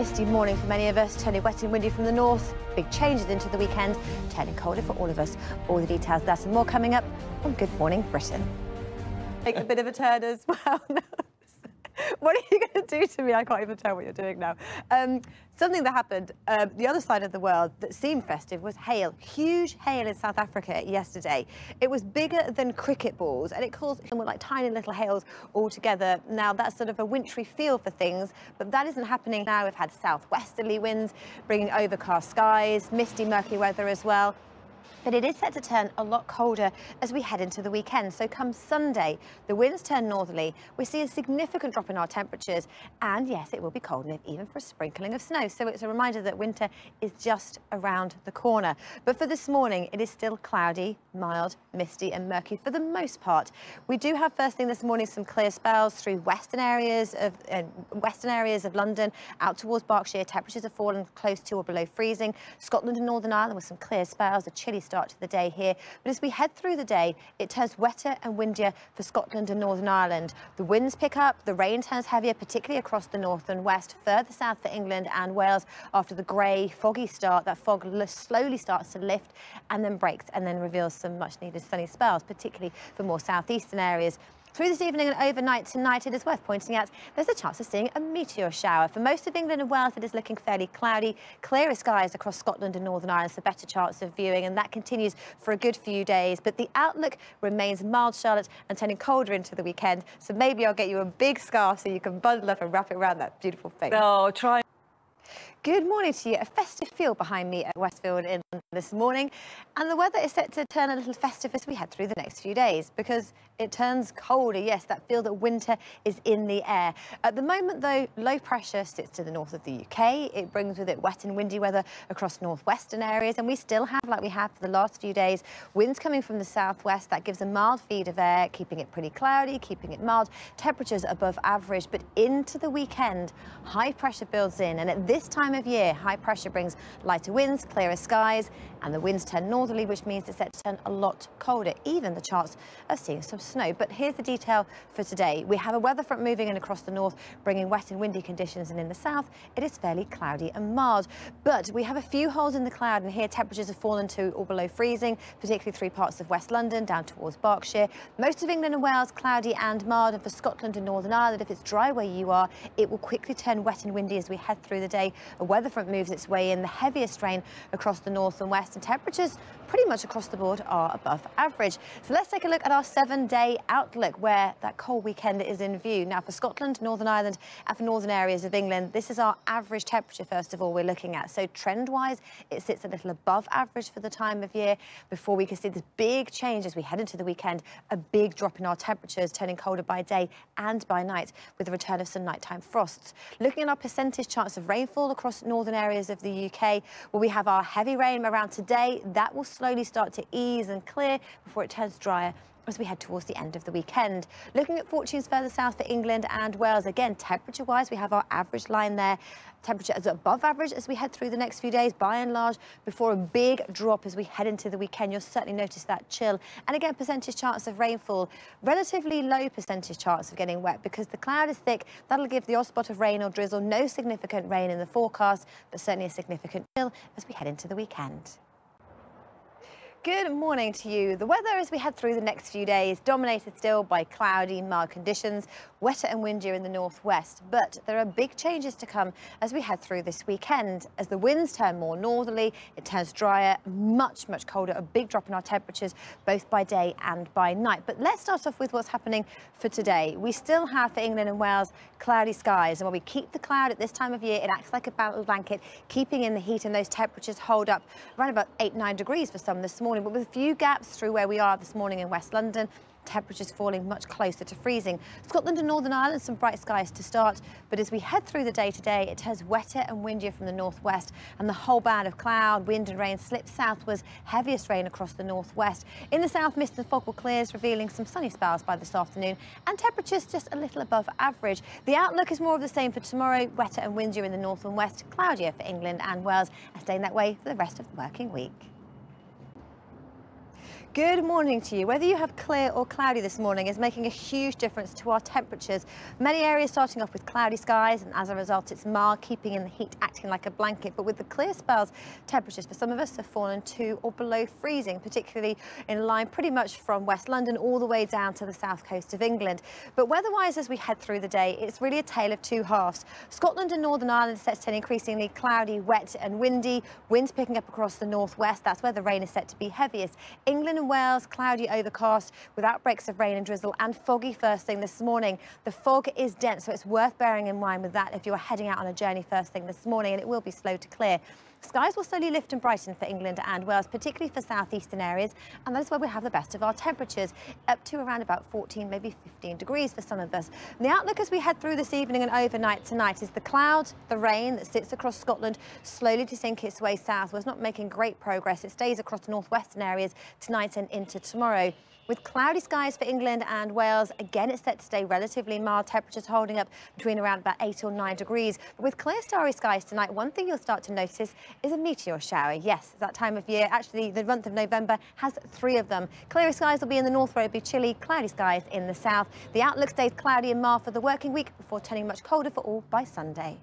Misty morning for many of us, turning wet and windy from the north. Big changes into the weekend, turning colder for all of us. All the details of that and more coming up on Good Morning Britain. Take a bit of a turn as well. What are you going to do to me? I can't even tell what you're doing now. Something that happened the other side of the world that seemed festive was hail. Huge hail in South Africa yesterday. It was bigger than cricket balls and it caused like tiny little hails all together. Now that's sort of a wintry feel for things, but that isn't happening now. We've had southwesterly winds bringing overcast skies, misty, murky weather as well. But it is set to turn a lot colder as we head into the weekend. So come Sunday, the winds turn northerly. We see a significant drop in our temperatures. And yes, it will be cold enough even for a sprinkling of snow. So it's a reminder that winter is just around the corner. But for this morning, it is still cloudy, mild, misty and murky for the most part. We do have first thing this morning some clear spells through western areas of London out towards Berkshire. Temperatures have fallen close to or below freezing. Scotland and Northern Ireland with some clear spells, a chilly start to the day here. But as we head through the day, it turns wetter and windier for Scotland and Northern Ireland. The winds pick up, the rain turns heavier, particularly across the north and west, further south for England and Wales after the grey, foggy start. That fog slowly starts to lift and then breaks and then reveals some much needed sunny spells, particularly for more southeastern areas. Through this evening and overnight tonight, it is worth pointing out there's a chance of seeing a meteor shower. For most of England and Wales, it is looking fairly cloudy. Clearer skies across Scotland and Northern Ireland, so better chance of viewing, and that continues for a good few days. But the outlook remains mild, Charlotte, and turning colder into the weekend. So maybe I'll get you a big scarf so you can bundle up and wrap it around that beautiful face. Oh, try. Good morning to you. A festive feel behind me at Westfield in London this morning. And the weather is set to turn a little festive as we head through the next few days because it turns colder. Yes, that feel that winter is in the air. At the moment, though, low pressure sits to the north of the UK. It brings with it wet and windy weather across northwestern areas. And we still have, like we have for the last few days, winds coming from the southwest. That gives a mild feed of air, keeping it pretty cloudy, keeping it mild. Temperatures above average. But into the weekend, high pressure builds in. And at this time of year, high pressure brings lighter winds, clearer skies, and the winds turn northerly, which means it's set to turn a lot colder, even the chance of seeing some snow. But here's the detail for today. We have a weather front moving in across the north, bringing wet and windy conditions, and in the south, it is fairly cloudy and mild. But we have a few holes in the cloud, and here temperatures have fallen to or below freezing, particularly through parts of West London, down towards Berkshire. Most of England and Wales, cloudy and mild, and for Scotland and Northern Ireland, if it's dry where you are, it will quickly turn wet and windy as we head through the day. A weather front moves its way in, the heaviest rain across the north and west, and temperatures pretty much across the board are above average. So let's take a look at our 7-day outlook where that cold weekend is in view. Now for Scotland, Northern Ireland and for northern areas of England, this is our average temperature first of all we're looking at. So trend-wise, it sits a little above average for the time of year before we can see this big change as we head into the weekend, a big drop in our temperatures, turning colder by day and by night with the return of some nighttime frosts. Looking at our percentage chance of rainfall across northern areas of the UK, where we have our heavy rain around today, that will slowly start to ease and clear before it turns drier as we head towards the end of the weekend. Looking at fortunes further south for England and Wales, again, temperature-wise, we have our average line there. Temperature is above average as we head through the next few days, by and large, before a big drop as we head into the weekend. You'll certainly notice that chill. And again, percentage chance of rainfall, relatively low percentage chance of getting wet because the cloud is thick. That'll give the odd spot of rain or drizzle. No significant rain in the forecast, but certainly a significant chill as we head into the weekend. Good morning to you. The weather as we head through the next few days dominated still by cloudy, mild conditions, wetter and windier in the northwest. But there are big changes to come as we head through this weekend. As the winds turn more northerly, it turns drier, much colder, a big drop in our temperatures, both by day and by night. But let's start off with what's happening for today. We still have for England and Wales cloudy skies. And when we keep the cloud at this time of year, it acts like a blanket, keeping in the heat, and those temperatures hold up around about 8-9 degrees for some this morning. But with a few gaps through where we are this morning in West London, temperatures falling much closer to freezing. Scotland and Northern Ireland, some bright skies to start, but as we head through the day today, it turns wetter and windier from the northwest, and the whole band of cloud, wind and rain slips southwards, heaviest rain across the northwest. In the south, mist and fog will clear, revealing some sunny spells by this afternoon, and temperatures just a little above average. The outlook is more of the same for tomorrow, wetter and windier in the north and west, cloudier for England and Wales, and staying that way for the rest of the working week. Good morning to you. Whether you have clear or cloudy this morning is making a huge difference to our temperatures. Many areas starting off with cloudy skies, and as a result it's mild, keeping in the heat, acting like a blanket. But with the clear spells, temperatures for some of us have fallen to or below freezing, particularly in line pretty much from West London all the way down to the south coast of England. But weather-wise, as we head through the day, it's really a tale of two halves. Scotland and Northern Ireland are set to turn increasingly cloudy, wet and windy. Winds picking up across the northwest. That's where the rain is set to be heaviest. England and Wales, cloudy, overcast with outbreaks of rain and drizzle, and foggy first thing this morning. The fog is dense, so it's worth bearing in mind with that if you're heading out on a journey first thing this morning, and it will be slow to clear. Skies will slowly lift and brighten for England and Wales, particularly for southeastern areas, and that is where we have the best of our temperatures, up to around about 14, maybe 15 degrees for some of us. And the outlook as we head through this evening and overnight tonight is the cloud, the rain that sits across Scotland, slowly to sink its way south. Well, it's not making great progress. It stays across the northwestern areas tonight and into tomorrow. With cloudy skies for England and Wales, again it's set to stay relatively mild, temperatures holding up between around about 8 or 9 degrees. But with clear starry skies tonight, one thing you'll start to notice is a meteor shower. Yes, it's that time of year. Actually, the month of November has 3 of them. Clearer skies will be in the north where it'll be chilly, cloudy skies in the south. The outlook stays cloudy and mild for the working week before turning much colder for all by Sunday.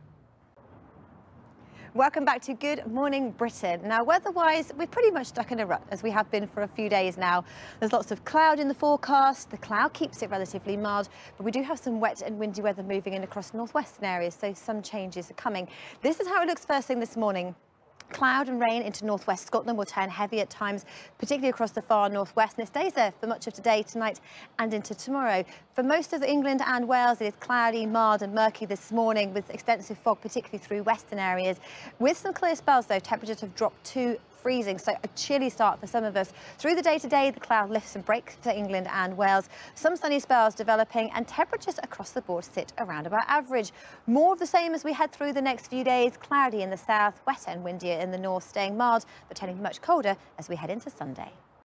Welcome back to Good Morning Britain. Now, weather-wise, we're pretty much stuck in a rut, as we have been for a few days now. There's lots of cloud in the forecast. The cloud keeps it relatively mild, but we do have some wet and windy weather moving in across northwestern areas, so some changes are coming. This is how it looks first thing this morning. Cloud and rain into northwest Scotland will turn heavy at times, particularly across the far northwest, and it stays there for much of today, tonight and into tomorrow. For most of England and Wales, it is cloudy, mild and murky this morning with extensive fog, particularly through western areas. With some clear spells, though, temperatures have dropped to freezing, so a chilly start for some of us. Through the day today, the cloud lifts and breaks for England and Wales. Some sunny spells developing, and temperatures across the board sit around about average. More of the same as we head through the next few days. Cloudy in the south, wet and windier in the north, staying mild, but turning much colder as we head into Sunday.